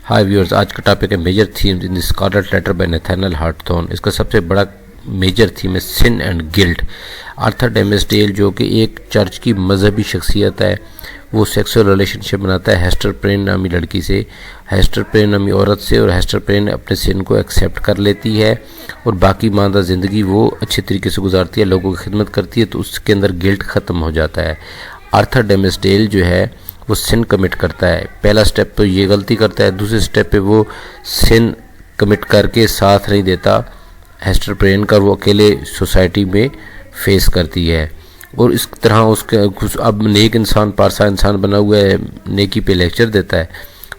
High viewers, آج کا topic ہے major themes in the Scarlet Letter by Nathaniel Hawthorne. اس کا سب سے بڑا میجر تھیم ہے sin and guilt. Arthur Dimmesdale جو کہ ایک چرچ کی مذہبی شخصیت ہے، وہ سیکسول ریلیشن شپ بناتا ہے ہیسٹر پرین نامی لڑکی سے، ہیسٹر پرین نامی عورت سے، اور ہیسٹر پرین اپنے سن کو ایکسیپٹ کر لیتی ہے اور باقی ماندہ زندگی وہ اچھے طریقے سے گزارتی ہے، لوگوں کی خدمت کرتی ہے، تو اس کے اندر گلٹ ختم ہو جاتا ہے۔ آرتھر ڈیمسڈیل جو ہے وہ سن کمٹ کرتا ہے، پہلا سٹیپ تو یہ غلطی کرتا ہے، دوسرے سٹیپ پہ وہ سن کمٹ کر کے ساتھ نہیں دیتا ہیسٹر پرین کا، وہ اکیلے سوسائٹی میں فیس کرتی ہے، اور اس طرح اس کے اب نیک انسان پارسا انسان بنا ہوا ہے، نیکی پہ لیکچر دیتا ہے،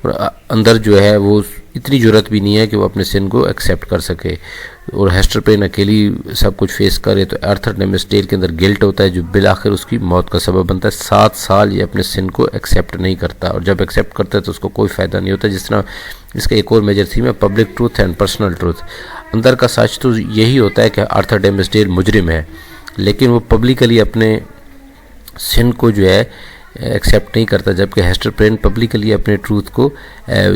اور اندر جو ہے وہ اتنی جرت بھی نہیں ہے کہ وہ اپنے سن کو ایکسیپٹ کر سکے، اور ہیسٹر پرین اکیلی سب کچھ فیس کرے، تو آرتھر ڈیمسڈیل کے اندر گلٹ ہوتا ہے جو بالآخر اس کی موت کا سبب بنتا ہے۔ 7 سال یہ اپنے سن کو ایکسیپٹ نہیں کرتا، اور جب ایکسیپٹ کرتا ہے تو اس کو کوئی فائدہ نہیں ہوتا۔ جس طرح اس کا ایک اور میجر تھیم ہے public truth and personal truth. اندر کا سچ تو یہی ہوتا ہے کہ آرتھر ڈیمسڈیل مجرم ہے، لیکن وہ پبلکلی اپنے سن کو جو ہے ایکسیپٹ نہیں کرتا، جبکہ ہیسٹر پرین پبلکلی اپنے ٹروتھ کو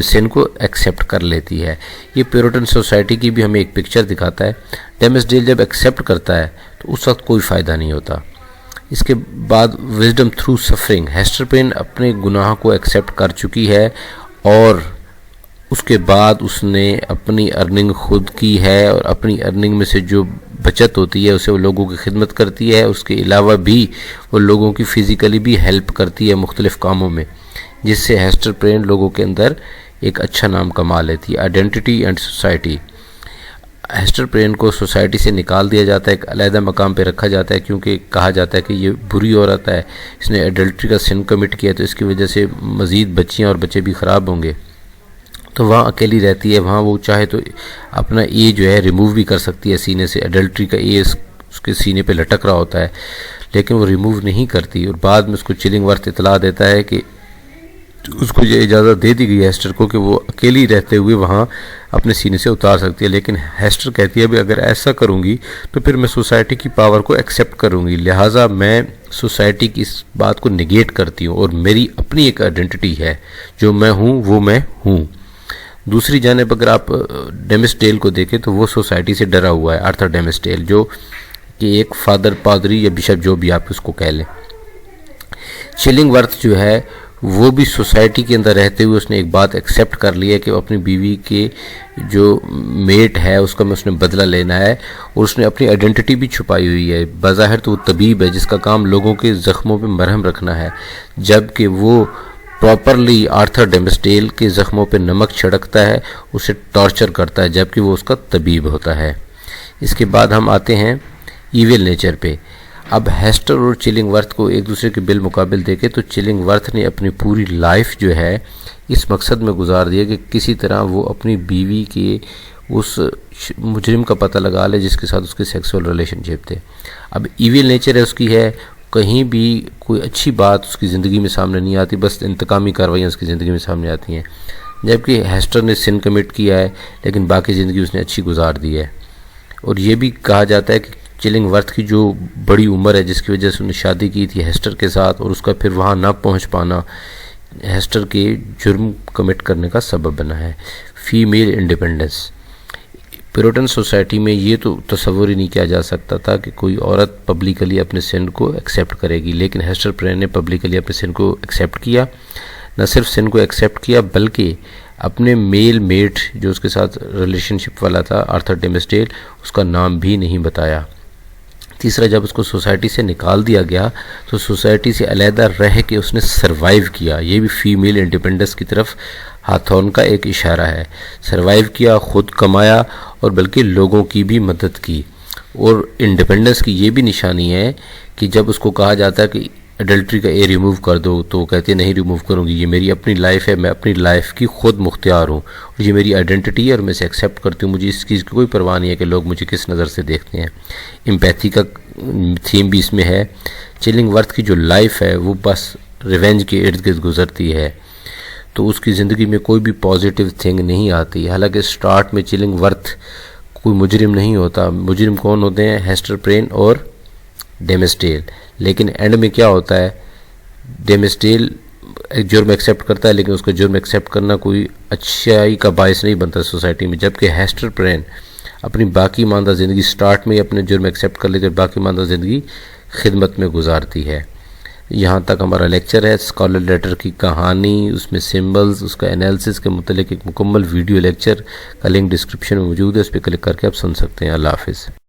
سن کو ایکسیپٹ کر لیتی ہے۔ یہ پیورٹن سوسائٹی کی بھی ہمیں ایک پکچر دکھاتا ہے۔ ڈیمسڈیل جب ایکسیپٹ کرتا ہے تو اس وقت کوئی فائدہ نہیں ہوتا۔ اس کے بعد wisdom through suffering, Hester Pirenne اپنے گناہ کو ایکسیپٹ کر چکی ہے، اور اس کے بعد اس نے اپنی ارننگ خود کی ہے، اور اپنی ارننگ میں سے جو بچت ہوتی ہے اسے وہ لوگوں کی خدمت کرتی ہے، اس کے علاوہ بھی وہ لوگوں کی فزیکلی بھی ہیلپ کرتی ہے مختلف کاموں میں، جس سے ہیسٹر پرین لوگوں کے اندر ایک اچھا نام کما لیتی ہے۔ Identity and society, Hester Pirenne کو سوسائٹی سے نکال دیا جاتا ہے، ایک علیحدہ مقام پہ رکھا جاتا ہے، کیونکہ کہا جاتا ہے کہ یہ بری عورت ہے، اس نے ایڈلٹری کا سن کمٹ کیا، تو اس کی وجہ سے مزید بچیاں اور بچے بھی خراب ہوں گے، تو وہاں اکیلی رہتی ہے۔ وہاں وہ چاہے تو اپنا اے جو ہے ریموو بھی کر سکتی ہے سینے سے، ایڈلٹری کا اے اس کے سینے پہ لٹک رہا ہوتا ہے، لیکن وہ ریموو نہیں کرتی، اور بعد میں اس کو چلنگ ورتھ اطلاع دیتا ہے کہ اس کو یہ اجازت دے دی گئی ہے ہیسٹر کو کہ وہ اکیلی رہتے ہوئے وہاں اپنے سینے سے اتار سکتی ہے، لیکن ہیسٹر کہتی ہے بھی اگر ایسا کروں گی تو پھر میں سوسائٹی کی پاور کو ایکسیپٹ کروں گی، لہٰذا میں سوسائٹی کی اس بات کو نگیٹ کرتی ہوں، اور میری اپنی ایک آئیڈینٹی ہے، جو میں ہوں وہ میں ہوں۔ دوسری جانب اگر آپ ڈیمسڈیل کو دیکھیں تو وہ سوسائٹی سے ڈرا ہوا ہے، آرتھر ڈیمسڈیل جو کہ ایک فادر پادری یا بشپ جو بھی آپ اس کو کہہ لیں۔ چلنگ ورتھ جو ہے وہ بھی سوسائٹی کے اندر رہتے ہوئے اس نے ایک بات ایکسیپٹ کر لی ہے کہ اپنی بیوی کے جو میٹ ہے اس کا میں اس نے بدلہ لینا ہے، اور اس نے اپنی آئیڈینٹی بھی چھپائی ہوئی ہے۔ بظاہر تو وہ طبیب ہے جس کا کام لوگوں کے زخموں پہ مرہم رکھنا ہے، جبکہ وہ پراپرلی آرتھر ڈیمسڈیل کے زخموں پہ نمک چھڑکتا ہے، اسے ٹارچر کرتا ہے، جبکہ وہ اس کا طبیب ہوتا ہے۔ اس کے بعد ہم آتے ہیں ایویل نیچر پہ۔ اب ہیسٹر اور چلنگ ورتھ کو ایک دوسرے کے بالمقابل دیکھیں تو چلنگ ورتھ نے اپنی پوری لائف جو ہے اس مقصد میں گزار دیا کہ کسی طرح وہ اپنی بیوی کے اس مجرم کا پتہ لگا لے جس کے ساتھ اس کے سیکسول ریلیشن شپ تھے۔ اب ایویل نیچر ہے اس کی ہے، کہیں بھی کوئی اچھی بات اس کی زندگی میں سامنے نہیں آتی، بس انتقامی کارروائیاں اس کی زندگی میں سامنے آتی ہیں، جبکہ ہیسٹر نے سن کمٹ کیا ہے لیکن باقی زندگی اس نے اچھی گزار دی ہے۔ اور یہ بھی کہا جاتا ہے کہ چلنگ ورتھ کی جو بڑی عمر ہے جس کی وجہ سے انہوں نے شادی کی تھی ہیسٹر کے ساتھ، اور اس کا پھر وہاں نہ پہنچ پانا ہیسٹر کے جرم کمٹ کرنے کا سبب بنا ہے۔ فیمیل انڈیپینڈنس، پیورٹن سوسائٹی میں یہ تو تصور ہی نہیں کیا جا سکتا تھا کہ کوئی عورت پبلکلی اپنے سن کو ایکسیپٹ کرے گی، لیکن ہیسٹر پرین نے پبلکلی اپنے سن کو ایکسیپٹ کیا، نہ صرف سن کو ایکسیپٹ کیا بلکہ اپنے میل میٹ جو اس کے ساتھ ریلیشن شپ والا تھا آرتھر ڈیمسڈیل، اس کا نام بھی نہیں بتایا۔ تیسرا، جب اس کو سوسائٹی سے نکال دیا گیا تو سوسائٹی سے علیحدہ رہ کے اس نے سروائیو کیا، یہ بھی فیمیل انڈیپینڈنس کی طرف ہاتھون کا ایک اشارہ ہے۔ سروائیو کیا، خود کمایا، اور بلکہ لوگوں کی بھی مدد کی۔ اور انڈیپینڈنس کی یہ بھی نشانی ہے کہ جب اس کو کہا جاتا ہے کہ ایڈلٹری کا اے ریموو کر دو تو وہ کہتے ہیں نہیں ریموو کروں گی، یہ میری اپنی لائف ہے، میں اپنی لائف کی خود مختار ہوں، اور یہ میری آئیڈینٹی ہے اور میں اسے ایکسیپٹ کرتی ہوں، مجھے اس چیز کی کوئی پرواہ نہیں ہے کہ لوگ مجھے کس نظر سے دیکھتے ہیں۔ امپیتھی کا تھیم بھی اس میں ہے۔ چلنگ ورتھ کی جو لائف ہے وہ بس ریونج کے ارد گرد گزرتی ہے، تو اس کی زندگی میں کوئی بھی پازیٹیو تھنگ نہیں آتی۔ حالانکہ سٹارٹ میں چلنگ ورتھ کوئی مجرم نہیں ہوتا، مجرم کون ہوتے ہیں؟ ہیسٹر پرین اور ڈیمسڈیل، لیکن اینڈ میں کیا ہوتا ہے؟ ڈیمسڈیل جرم ایکسیپٹ کرتا ہے، لیکن اس کا جرم ایکسیپٹ کرنا کوئی اچھائی کا باعث نہیں بنتا سوسائٹی میں، جبکہ ہیسٹر پرین اپنی باقی ماندہ زندگی سٹارٹ میں ہی اپنے جرم ایکسیپٹ کر لیتی ہے اور باقی ماندہ زندگی خدمت میں گزارتی ہے۔ یہاں تک ہمارا لیکچر ہے۔ اسکالر لیٹر کی کہانی، اس میں سمبلز، اس کا انالیسس کے متعلق ایک مکمل ویڈیو لیکچر کا لنک ڈسکرپشن میں موجود ہے، اس پہ کلک کر کے آپ سن سکتے ہیں۔ اللہ حافظ۔